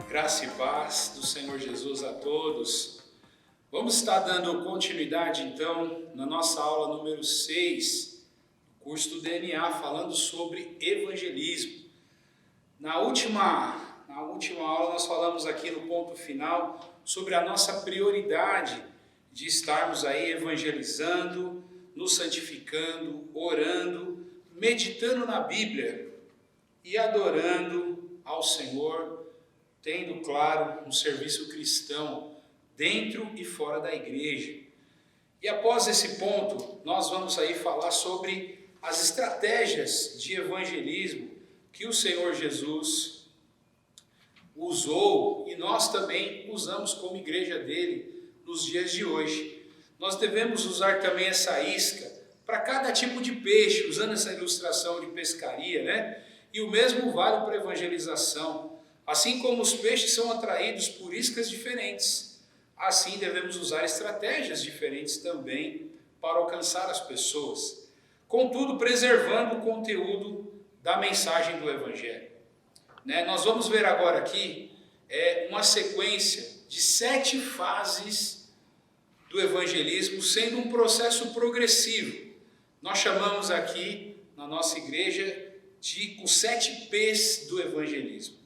Graça e paz do Senhor Jesus a todos. Vamos estar dando continuidade então na nossa aula número 6, do curso do DNA, falando sobre evangelismo. Na última aula nós falamos aqui no ponto final sobre a nossa prioridade de estarmos aí evangelizando, nos santificando, orando, meditando na Bíblia e adorando ao Senhor, tendo, claro, um serviço cristão dentro e fora da igreja. E após esse ponto, nós vamos aí falar sobre as estratégias de evangelismo que o Senhor Jesus usou e nós também usamos como igreja dele nos dias de hoje. Nós devemos usar também essa isca para cada tipo de peixe, usando essa ilustração de pescaria, né? E o mesmo vale para a evangelização. Assim como os peixes são atraídos por iscas diferentes, assim devemos usar estratégias diferentes também para alcançar as pessoas. Contudo, preservando o conteúdo da mensagem do Evangelho. Nós vamos ver agora aqui uma sequência de 7 fases do evangelismo, sendo um processo progressivo. Nós chamamos aqui, na nossa igreja, de os 7 P's do evangelismo.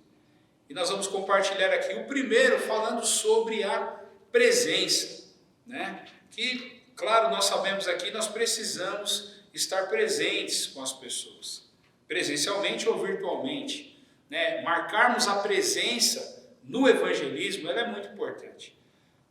E nós vamos compartilhar aqui o primeiro falando sobre a presença, né? Que, claro, nós sabemos aqui, nós precisamos estar presentes com as pessoas, presencialmente ou virtualmente, né? Marcarmos a presença no evangelismo, ela é muito importante,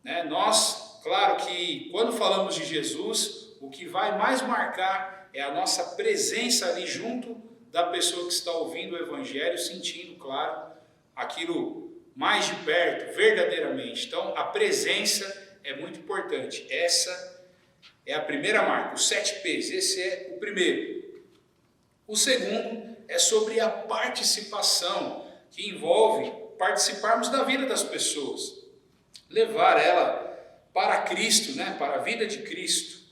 né? Nós, claro que quando falamos de Jesus, o que vai mais marcar é a nossa presença ali junto da pessoa que está ouvindo o evangelho, sentindo, claro, aquilo mais de perto, verdadeiramente. Então, a presença é muito importante. Essa é a primeira marca, os 7 P's. Esse é o primeiro. O segundo é sobre a participação, que envolve participarmos da vida das pessoas. Levar ela para Cristo, né? Para a vida de Cristo,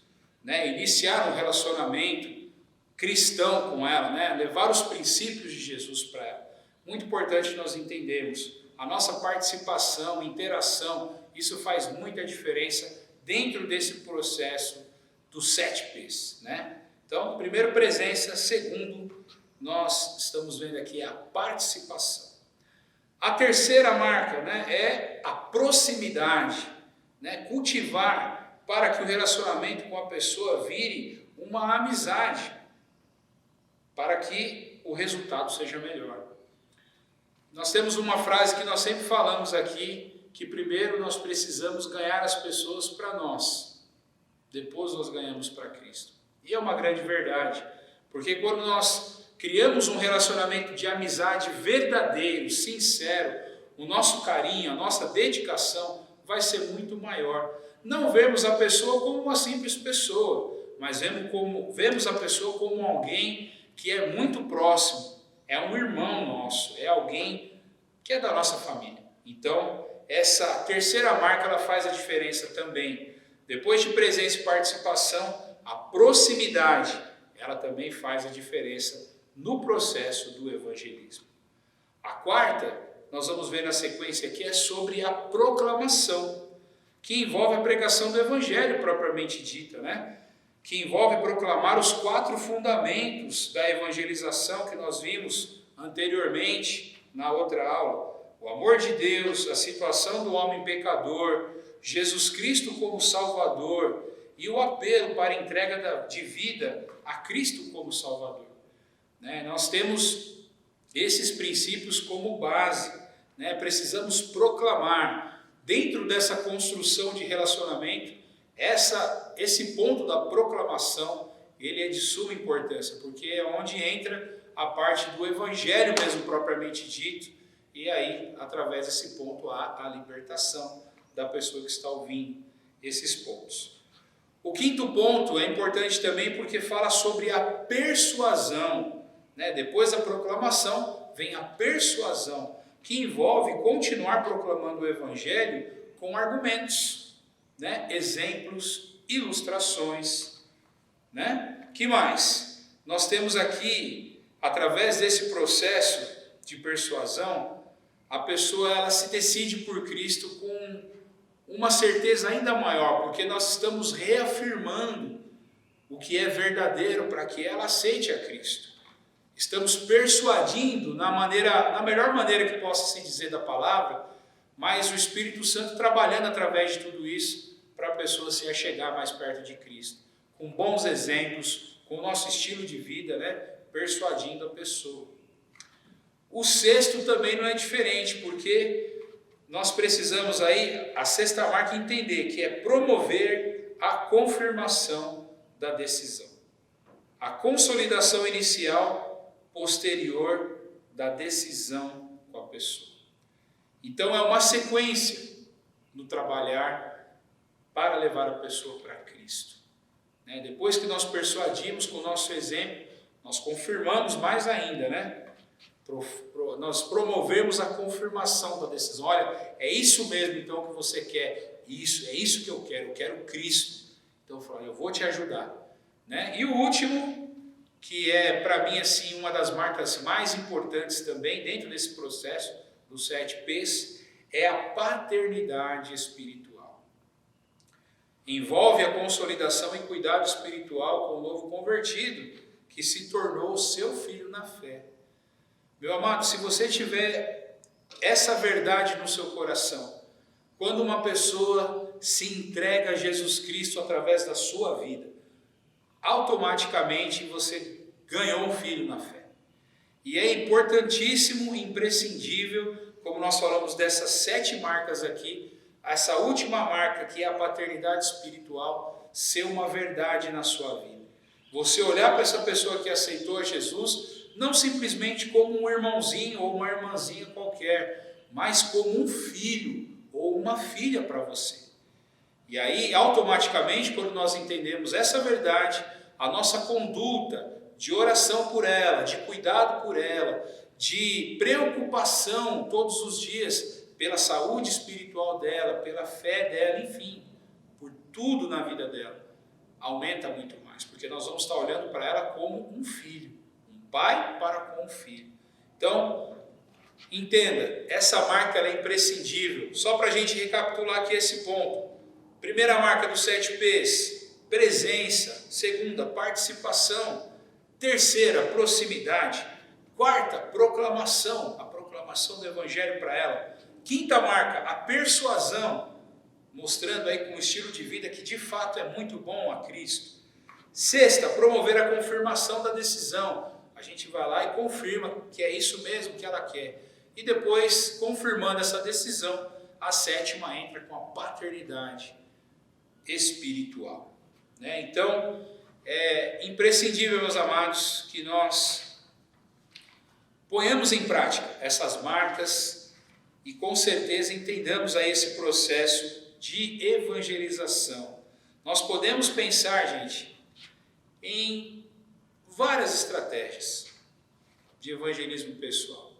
né? Iniciar um relacionamento cristão com ela, né? Levar os princípios de Jesus para ela. Muito importante nós entendermos a nossa participação, interação, isso faz muita diferença dentro desse processo dos 7 P's, né? Então, primeiro, presença. Segundo, nós estamos vendo aqui a participação. A terceira marca, né, é a proximidade, né? Cultivar para que o relacionamento com a pessoa vire uma amizade, para que o resultado seja melhor. Nós temos uma frase que nós sempre falamos aqui, que primeiro nós precisamos ganhar as pessoas para nós, depois nós ganhamos para Cristo. E é uma grande verdade, porque quando nós criamos um relacionamento de amizade verdadeiro, sincero, o nosso carinho, a nossa dedicação vai ser muito maior. Não vemos a pessoa como uma simples pessoa, mas vemos a pessoa como alguém que é muito próximo. É um irmão nosso, é alguém que é da nossa família. Então, essa terceira marca ela faz a diferença também. Depois de presença e participação, a proximidade, ela também faz a diferença no processo do evangelismo. A quarta, nós vamos ver na sequência aqui, é sobre a proclamação, que envolve a pregação do evangelho propriamente dita, né? Que envolve proclamar os 4 fundamentos da evangelização que nós vimos anteriormente na outra aula. O amor de Deus, a situação do homem pecador, Jesus Cristo como Salvador e o apelo para a entrega de vida a Cristo como Salvador. Nós temos esses princípios como base, né? Precisamos proclamar dentro dessa construção de relacionamento. Esse ponto da proclamação, ele é de suma importância, porque é onde entra a parte do evangelho mesmo propriamente dito, e aí, através desse ponto, há a libertação da pessoa que está ouvindo esses pontos. O quinto ponto é importante também porque fala sobre a persuasão, né? Depois da proclamação, vem a persuasão, que envolve continuar proclamando o Evangelho com argumentos, né? Exemplos, ilustrações, né? Que mais? Nós temos aqui, através desse processo de persuasão, a pessoa ela se decide por Cristo com uma certeza ainda maior, porque nós estamos reafirmando o que é verdadeiro para que ela aceite a Cristo. Estamos persuadindo na melhor maneira que possa se dizer da palavra, mas o Espírito Santo trabalhando através de tudo isso para a pessoa se achegar mais perto de Cristo, com bons exemplos, com o nosso estilo de vida, né? Persuadindo a pessoa. O sexto também não é diferente, porque nós precisamos aí, a sexta marca, entender que é promover a confirmação da decisão. A consolidação inicial posterior da decisão com a pessoa. Então é uma sequência no trabalhar para levar a pessoa para Cristo. Depois que nós persuadimos com o nosso exemplo, nós confirmamos mais ainda, né? Nós promovemos a confirmação da decisão. Olha, é isso mesmo então que você quer, é isso que eu quero Cristo. Então eu falo, eu vou te ajudar, né? E o último, que é para mim assim uma das marcas mais importantes também dentro desse processo dos 7 P's, é a paternidade espiritual. Envolve a consolidação e cuidado espiritual com o novo convertido, que se tornou seu filho na fé. Meu amado, se você tiver essa verdade no seu coração, quando uma pessoa se entrega a Jesus Cristo através da sua vida, automaticamente você ganhou um filho na fé. E é importantíssimo, imprescindível, como nós falamos dessas 7 marcas aqui, essa última marca, que é a paternidade espiritual, ser uma verdade na sua vida. Você olhar para essa pessoa que aceitou a Jesus, não simplesmente como um irmãozinho ou uma irmãzinha qualquer, mas como um filho ou uma filha para você. E aí, automaticamente, quando nós entendemos essa verdade, a nossa conduta de oração por ela, de cuidado por ela, de preocupação todos os dias pela saúde espiritual dela, pela fé dela, enfim, por tudo na vida dela, aumenta muito mais, porque nós vamos estar olhando para ela como um filho, um pai para com um filho. Então, entenda, essa marca ela é imprescindível. Só para a gente recapitular aqui esse ponto. Primeira marca dos 7 P's, presença. Segunda, participação. Terceira, proximidade. Quarta, proclamação, a proclamação do Evangelho para ela. Quinta marca, a persuasão, mostrando aí com o estilo de vida que de fato é muito bom a Cristo. Sexta, promover a confirmação da decisão. A gente vai lá e confirma que é isso mesmo que ela quer. E depois, confirmando essa decisão, a sétima entra com a paternidade espiritual. Então, é imprescindível, meus amados, que nós ponhamos em prática essas marcas e com certeza entendamos aí esse processo de evangelização. Nós podemos pensar, gente, em várias estratégias de evangelismo pessoal.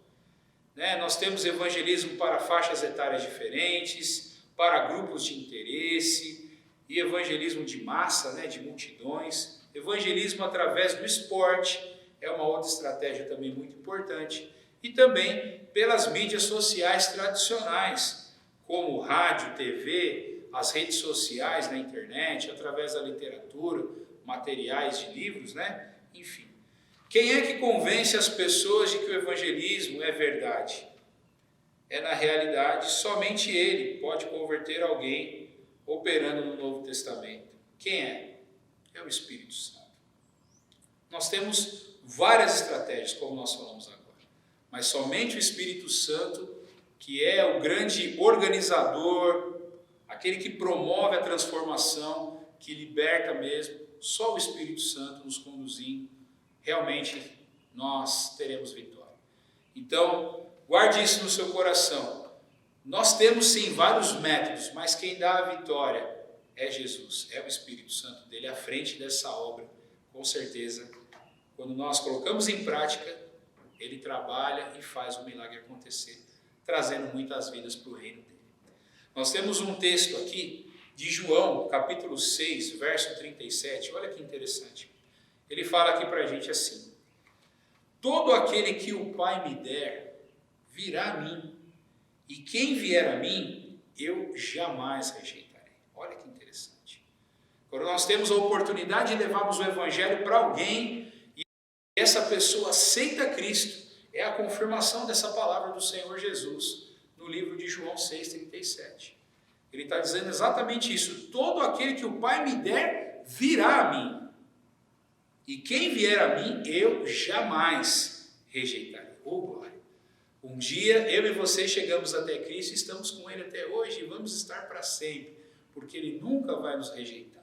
Nós temos evangelismo para faixas etárias diferentes, para grupos de interesse, e evangelismo de massa, de multidões. Evangelismo através do esporte é uma outra estratégia também muito importante. E também pelas mídias sociais tradicionais, como rádio, TV, as redes sociais na internet, através da literatura, materiais de livros, enfim. Quem é que convence as pessoas de que o evangelismo é verdade? Na realidade, somente ele pode converter alguém operando no Novo Testamento. Quem é? É o Espírito Santo. Nós temos várias estratégias, como nós falamos agora, mas somente o Espírito Santo, que é o grande organizador, aquele que promove a transformação, que liberta mesmo, só o Espírito Santo nos conduzindo, realmente nós teremos vitória. Então, guarde isso no seu coração. Nós temos sim vários métodos, mas quem dá a vitória é Jesus, é o Espírito Santo dele à frente dessa obra. Com certeza, quando nós colocamos em prática, ele trabalha e faz o milagre acontecer, trazendo muitas vidas para o reino dele. Nós temos um texto aqui de João, capítulo 6, verso 37, olha que interessante. Ele fala aqui para a gente assim: todo aquele que o Pai me der, virá a mim, e quem vier a mim, eu jamais rejeitarei. Olha que interessante. Quando nós temos a oportunidade de levarmos o Evangelho para alguém, e essa pessoa aceita Cristo, é a confirmação dessa palavra do Senhor Jesus, no livro de João 6,37. Ele está dizendo exatamente isso: todo aquele que o Pai me der, virá a mim, e quem vier a mim, eu jamais rejeitarei. Oh, glória! Um dia, eu e você chegamos até Cristo, estamos com Ele até hoje, e vamos estar para sempre, porque Ele nunca vai nos rejeitar.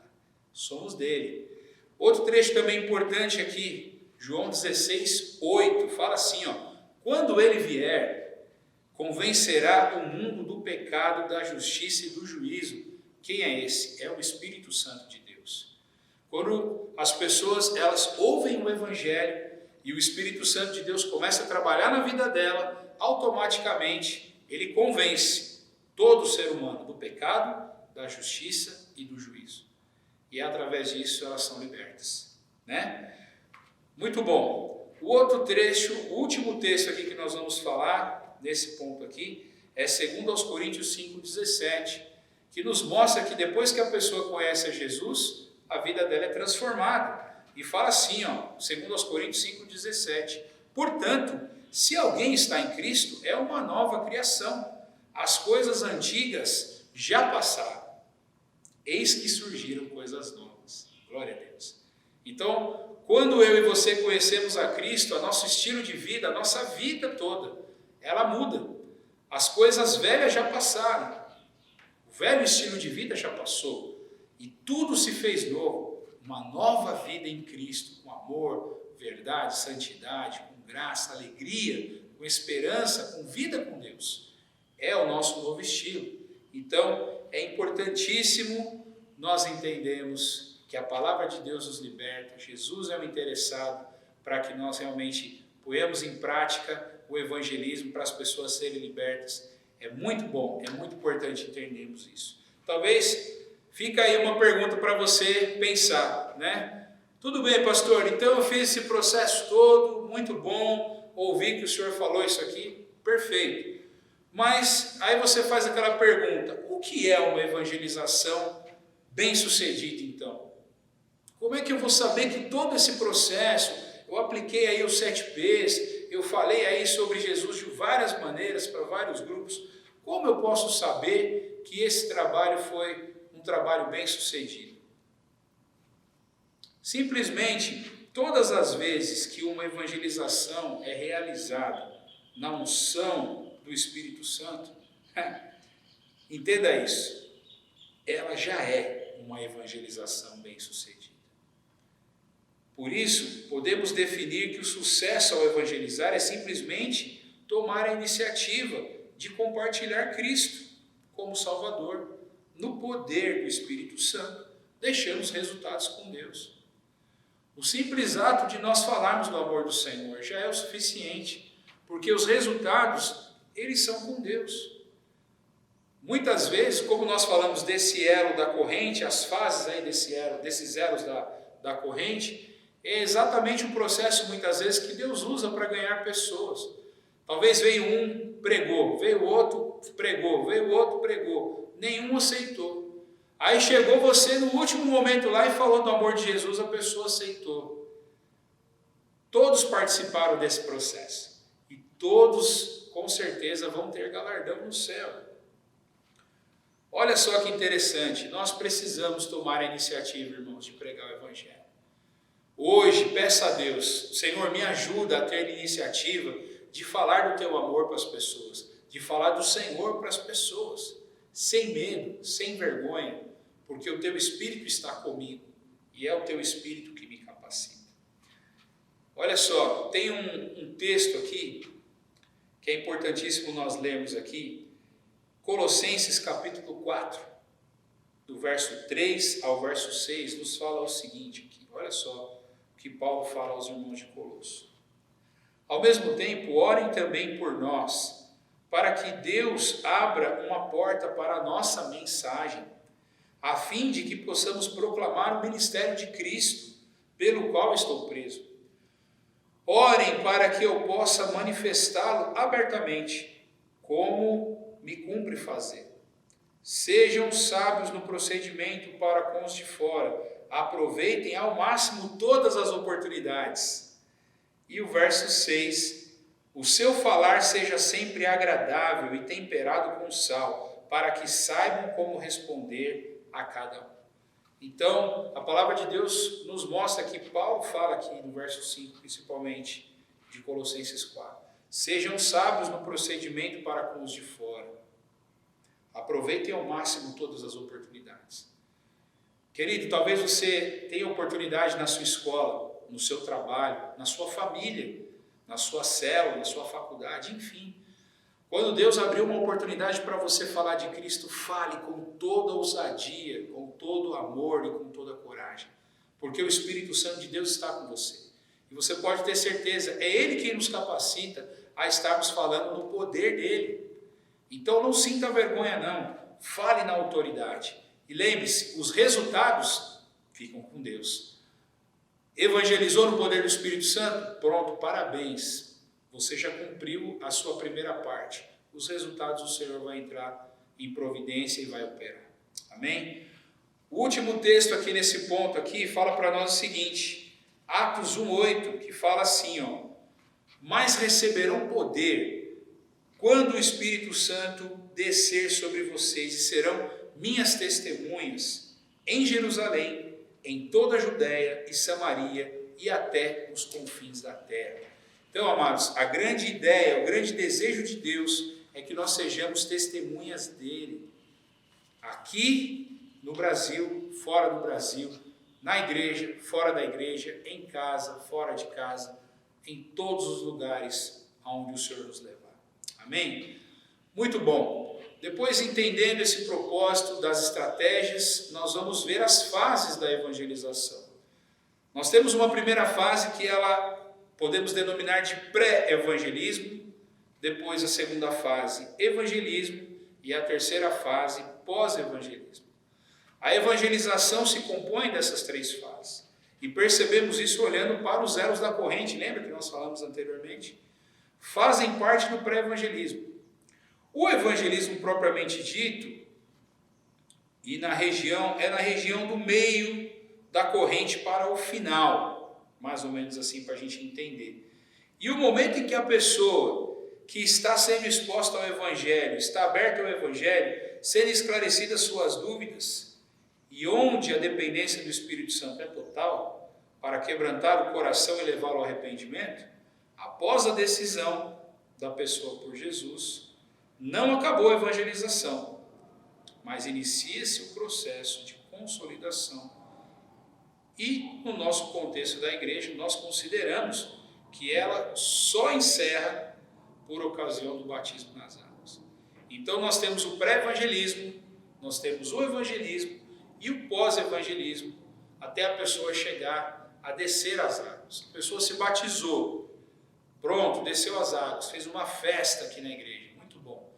Somos dele. Outro trecho também importante aqui, João 16:8, fala assim, ó: quando Ele vier, convencerá o mundo do pecado, da justiça e do juízo. Quem é esse? É o Espírito Santo de Deus. Quando as pessoas, elas ouvem o Evangelho e o Espírito Santo de Deus começa a trabalhar na vida dela, automaticamente ele convence todo ser humano do pecado, da justiça e do juízo. E através disso elas são libertas, né? Muito bom. O outro trecho, o último texto aqui que nós vamos falar, nesse ponto aqui, é 2 Coríntios 5,17, que nos mostra que depois que a pessoa conhece a Jesus, a vida dela é transformada. E fala assim, ó, 2 Coríntios 5,17, portanto, se alguém está em Cristo, é uma nova criação. As coisas antigas já passaram, eis que surgiram coisas novas. Glória a Deus. Então, quando eu e você conhecemos a Cristo, o nosso estilo de vida, a nossa vida toda, ela muda. As coisas velhas já passaram, o velho estilo de vida já passou, e tudo se fez novo. Uma nova vida em Cristo, com amor, verdade, santidade, com graça, alegria, com esperança, com vida com Deus. É o nosso novo estilo. Então, é importantíssimo nós entendermos que a palavra de Deus nos liberta, Jesus é o interessado para que nós realmente ponhamos em prática o evangelismo para as pessoas serem libertas. É muito bom, é muito importante entendermos isso. Talvez fica aí uma pergunta para você pensar, né? Tudo bem, pastor, então eu fiz esse processo todo, muito bom, ouvi que o senhor falou isso aqui, perfeito. Mas aí você faz aquela pergunta: o que é uma evangelização bem-sucedida então? Como é que eu vou saber que todo esse processo, eu apliquei aí os 7 P's, eu falei aí sobre Jesus de várias maneiras para vários grupos, como eu posso saber que esse trabalho foi um trabalho bem-sucedido? Simplesmente, todas as vezes que uma evangelização é realizada na unção do Espírito Santo, entenda isso, ela já é uma evangelização bem-sucedida. Por isso, podemos definir que o sucesso ao evangelizar é simplesmente tomar a iniciativa de compartilhar Cristo como Salvador, no poder do Espírito Santo, deixando os resultados com Deus. O simples ato de nós falarmos do amor do Senhor já é o suficiente, porque os resultados, eles são com Deus. Muitas vezes, como nós falamos desse elo da corrente, as fases aí desses elos da corrente, é exatamente o processo, muitas vezes, que Deus usa para ganhar pessoas. Talvez veio um, pregou, veio outro, pregou, veio outro, pregou, nenhum aceitou. Aí chegou você no último momento lá e falou do amor de Jesus, a pessoa aceitou. Todos participaram desse processo. E todos, com certeza, vão ter galardão no céu. Olha só que interessante, nós precisamos tomar a iniciativa, irmãos, de pregar o Evangelho. Hoje, peça a Deus: Senhor, me ajuda a ter a iniciativa de falar do Teu amor para as pessoas, de falar do Senhor para as pessoas, sem medo, sem vergonha, porque o Teu Espírito está comigo e é o Teu Espírito que me capacita. Olha só, tem um texto aqui que é importantíssimo nós lermos aqui, Colossenses capítulo 4, do verso 3 ao verso 6, nos fala o seguinte aqui, olha só o que Paulo fala aos irmãos de Colosso. Ao mesmo tempo, orem também por nós, para que Deus abra uma porta para a nossa mensagem, a fim de que possamos proclamar o ministério de Cristo, pelo qual estou preso. Orem para que eu possa manifestá-lo abertamente, como me cumpre fazer. Sejam sábios no procedimento para com os de fora, aproveitem ao máximo todas as oportunidades. E o verso 6, o seu falar seja sempre agradável e temperado com sal, para que saibam como responder a cada um. Então, a palavra de Deus nos mostra que Paulo fala aqui no verso 5, principalmente, de Colossenses 4. Sejam sábios no procedimento para com os de fora. Aproveitem ao máximo todas as oportunidades. Querido, talvez você tenha oportunidade na sua escola, no seu trabalho, na sua família, na sua célula, na sua faculdade, enfim. Quando Deus abriu uma oportunidade para você falar de Cristo, fale com toda ousadia, com todo amor e com toda coragem. Porque o Espírito Santo de Deus está com você. E você pode ter certeza, é Ele quem nos capacita a estarmos falando no poder dEle. Então não sinta vergonha não, fale na autoridade. E lembre-se, os resultados ficam com Deus. Evangelizou no poder do Espírito Santo? Pronto, parabéns. Você já cumpriu a sua primeira parte. Os resultados o Senhor vai entrar em providência e vai operar. Amém? O último texto aqui nesse ponto aqui fala para nós o seguinte. Atos 1:8, que fala assim, ó. Mas receberão poder quando o Espírito Santo descer sobre vocês e serão minhas testemunhas em Jerusalém, em toda a Judéia e Samaria e até os confins da terra. Então, amados, a grande ideia, o grande desejo de Deus é que nós sejamos testemunhas dele. Aqui no Brasil, fora do Brasil, na igreja, fora da igreja, em casa, fora de casa, em todos os lugares aonde o Senhor nos levar. Amém? Muito bom. Depois, entendendo esse propósito das estratégias, nós vamos ver as fases da evangelização. Nós temos uma primeira fase que ela podemos denominar de pré-evangelismo, depois a segunda fase, evangelismo, e a terceira fase, pós-evangelismo. A evangelização se compõe dessas três fases. E percebemos isso olhando para os elos da corrente, lembra que nós falamos anteriormente? Fazem parte do pré-evangelismo. O evangelismo propriamente dito, é na região do meio da corrente para o final, mais ou menos assim para a gente entender. E o momento em que a pessoa que está sendo exposta ao Evangelho, está aberta ao Evangelho, sendo esclarecidas suas dúvidas, e onde a dependência do Espírito Santo é total, para quebrantar o coração e levá-lo ao arrependimento, após a decisão da pessoa por Jesus, não acabou a evangelização, mas inicia-se o processo de consolidação. E no nosso contexto da igreja, nós consideramos que ela só encerra por ocasião do batismo nas águas. Então nós temos o pré-evangelismo, nós temos o evangelismo e o pós-evangelismo, até a pessoa chegar a descer as águas. A pessoa se batizou, pronto, desceu as águas, fez uma festa aqui na igreja, muito bom.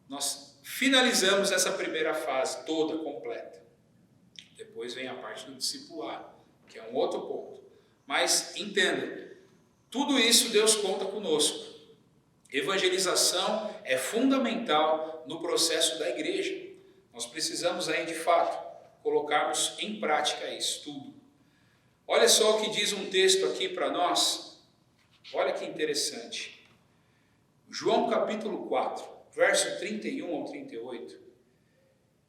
Nós finalizamos essa primeira fase toda, completa. Depois vem a parte do discipulado, que é um outro ponto. Mas entenda, tudo isso Deus conta conosco. Evangelização é fundamental no processo da igreja. Nós precisamos aí, de fato, colocarmos em prática isso tudo. Olha só o que diz um texto aqui para nós. Olha que interessante. João capítulo 4, verso 31 ao 38,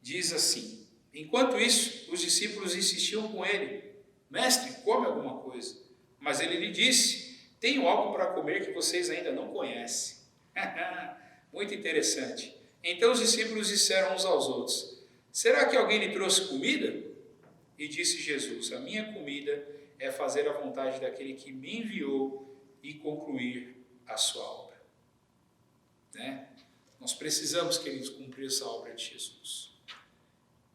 diz assim. Enquanto isso, os discípulos insistiam com ele. Mestre, come alguma coisa. Mas ele lhe disse, tenho algo para comer que vocês ainda não conhecem. Muito interessante. Então os discípulos disseram uns aos outros, será que alguém lhe trouxe comida? E disse Jesus, a minha comida é fazer a vontade daquele que me enviou e concluir a sua obra. Né? Nós precisamos, queridos, cumprir essa obra de Jesus.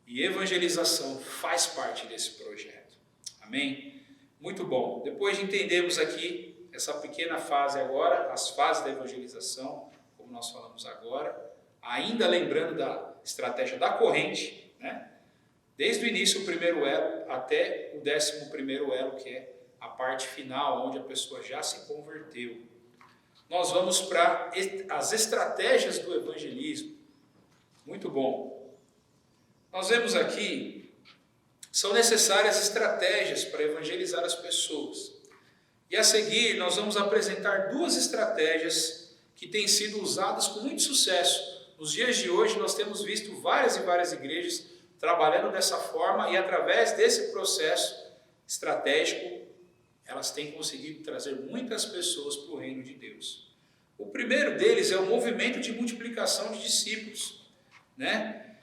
E evangelização faz parte desse projeto. Amém? Muito bom. Depois de entendermos aqui essa pequena fase agora, as fases da evangelização, como nós falamos agora, ainda lembrando da estratégia da corrente, né? Desde o início, o primeiro elo, até o 11º elo, que é a parte final, onde a pessoa já se converteu. Nós vamos para as estratégias do evangelismo. Muito bom. Nós vemos aqui, são necessárias estratégias para evangelizar as pessoas. E a seguir, nós vamos apresentar 2 estratégias que têm sido usadas com muito sucesso. Nos dias de hoje, nós temos visto várias e várias igrejas trabalhando dessa forma e através desse processo estratégico, elas têm conseguido trazer muitas pessoas para o reino de Deus. O primeiro deles é o movimento de multiplicação de discípulos, né?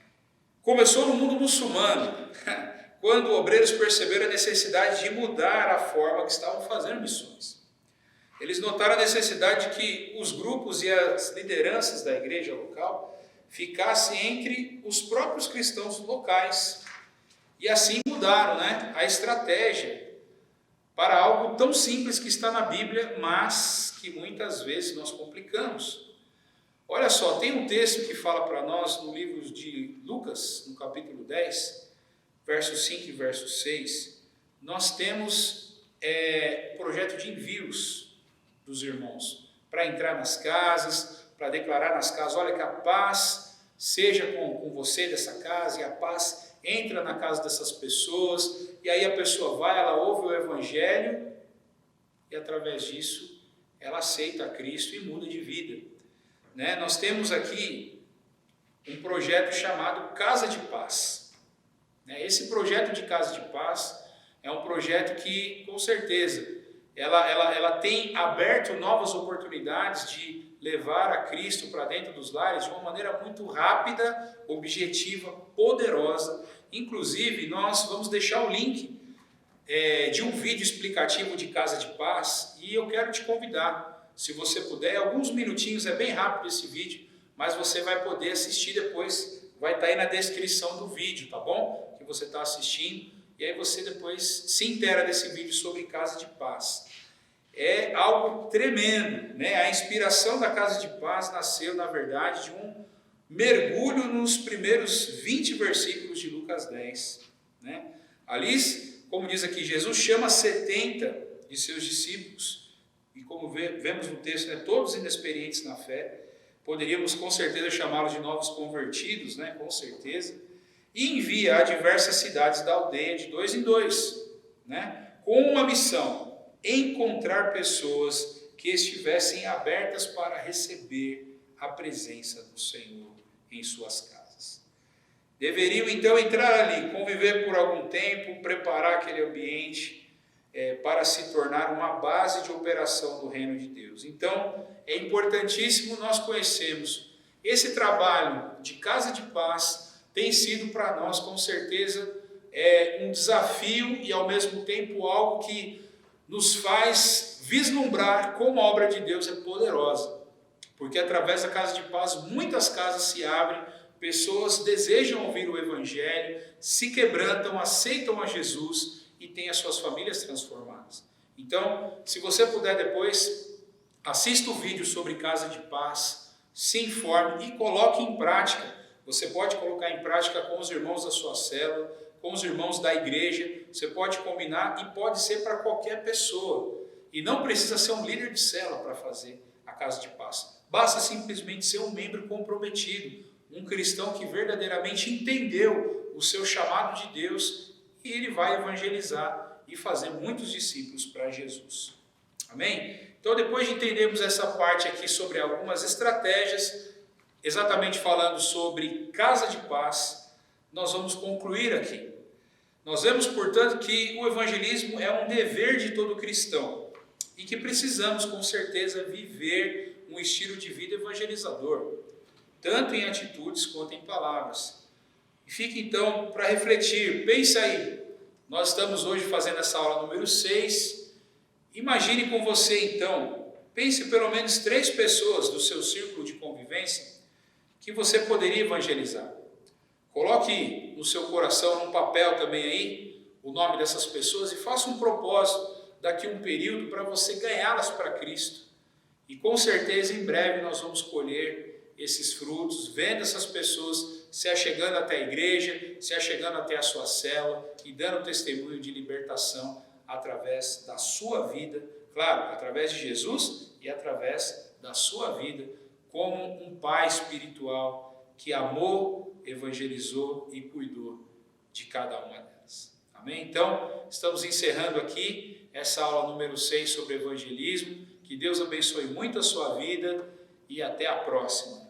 Começou no mundo muçulmano, quando obreiros perceberam a necessidade de mudar a forma que estavam fazendo missões. Eles notaram a necessidade de que os grupos e as lideranças da igreja local ficassem entre os próprios cristãos locais. E assim mudaram, né, a estratégia para algo tão simples que está na Bíblia, mas que muitas vezes nós complicamos. Olha só, tem um texto que fala para nós no livro de Lucas, no capítulo 10, verso 5 e verso 6, nós temos o projeto de envios dos irmãos, para entrar nas casas, para declarar nas casas, olha que a paz seja com você dessa casa, e a paz entra na casa dessas pessoas, e aí a pessoa vai, ela ouve o evangelho, e através disso, ela aceita a Cristo e muda de vida. Né? Nós temos aqui um projeto chamado Casa de Paz. Esse projeto de Casa de Paz é um projeto que, com certeza, ela tem aberto novas oportunidades de levar a Cristo para dentro dos lares de uma maneira muito rápida, objetiva, poderosa. Inclusive, nós vamos deixar o link de um vídeo explicativo de Casa de Paz e eu quero te convidar, se você puder, alguns minutinhos, é bem rápido esse vídeo, mas você vai poder assistir depois, vai estar aí na descrição do vídeo, tá bom? Que você está assistindo, e aí você depois se inteira desse vídeo sobre Casa de Paz. É algo tremendo, né? A inspiração da Casa de Paz nasceu, na verdade, de um mergulho nos primeiros 20 versículos de Lucas 10. Né? Ali, como diz aqui, Jesus chama 70 de seus discípulos, e como vemos no texto, né, todos inexperientes na fé, poderíamos com certeza chamá-los de novos convertidos, né, com certeza, e envia a diversas cidades da aldeia de 2 em 2, né, com uma missão: encontrar pessoas que estivessem abertas para receber a presença do Senhor em suas casas. Deveriam então entrar ali, conviver por algum tempo, preparar aquele ambiente para se tornar uma base de operação do reino de Deus. Então, é importantíssimo nós conhecermos esse trabalho de Casa de Paz. Tem sido para nós, com certeza, um desafio e ao mesmo tempo algo que nos faz vislumbrar como a obra de Deus é poderosa. Porque através da Casa de Paz, muitas casas se abrem, pessoas desejam ouvir o Evangelho, se quebrantam, aceitam a Jesus e têm as suas famílias transformadas. Então, se você puder depois, assista o vídeo sobre Casa de Paz, se informe e coloque em prática. Você pode colocar em prática com os irmãos da sua célula, com os irmãos da igreja, você pode combinar e pode ser para qualquer pessoa. E não precisa ser um líder de célula para fazer a Casa de Paz. Basta simplesmente ser um membro comprometido, um cristão que verdadeiramente entendeu o seu chamado de Deus e ele vai evangelizar e fazer muitos discípulos para Jesus. Amém? Então, depois de entendermos essa parte aqui sobre algumas estratégias, exatamente falando sobre Casa de Paz, nós vamos concluir aqui. Nós vemos, portanto, que o evangelismo é um dever de todo cristão e que precisamos, com certeza, viver um estilo de vida evangelizador, tanto em atitudes quanto em palavras. E fique então para refletir, pense aí, nós estamos hoje fazendo essa aula número 6, imagine com você então, pense pelo menos 3 pessoas do seu círculo de convivência que você poderia evangelizar. Coloque no seu coração, num papel também aí, o nome dessas pessoas e faça um propósito daqui a um período para você ganhá-las para Cristo. E com certeza em breve nós vamos colher esses frutos, vendo essas pessoas se achegando até a igreja, se achegando até a sua célula e dando testemunho de libertação através da sua vida, claro, através de Jesus e através da sua vida, como um pai espiritual que amou, evangelizou e cuidou de cada uma delas. Amém? Então, estamos encerrando aqui essa aula número 6 sobre evangelismo. Que Deus abençoe muito a sua vida e até a próxima.